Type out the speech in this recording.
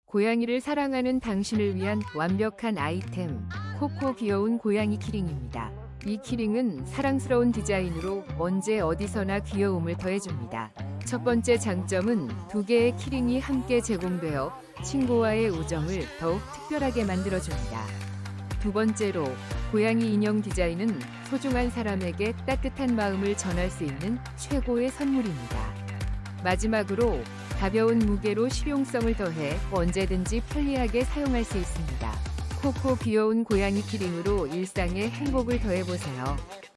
고양이를 사랑하는 당신을 위한 완벽한 아이템, 코코 귀여운 고양이 키링입니다. 이 키링은 사랑스러운 디자인으로 언제 어디서나 귀여움을 더해줍니다. 첫 번째 장점은 두 개의 키링이 함께 제공되어 친구와의 우정을 더욱 특별하게 만들어줍니다. 두 번째로, 고양이 인형 디자인은 소중한 사람에게 따뜻한 마음을 전할 수 있는 최고의 선물입니다. 마지막으로, 가벼운 무게로 실용성을 더해 언제든지 편리하게 사용할 수 있습니다. 코코 귀여운 고양이 키링으로 일상에 행복을 더해보세요.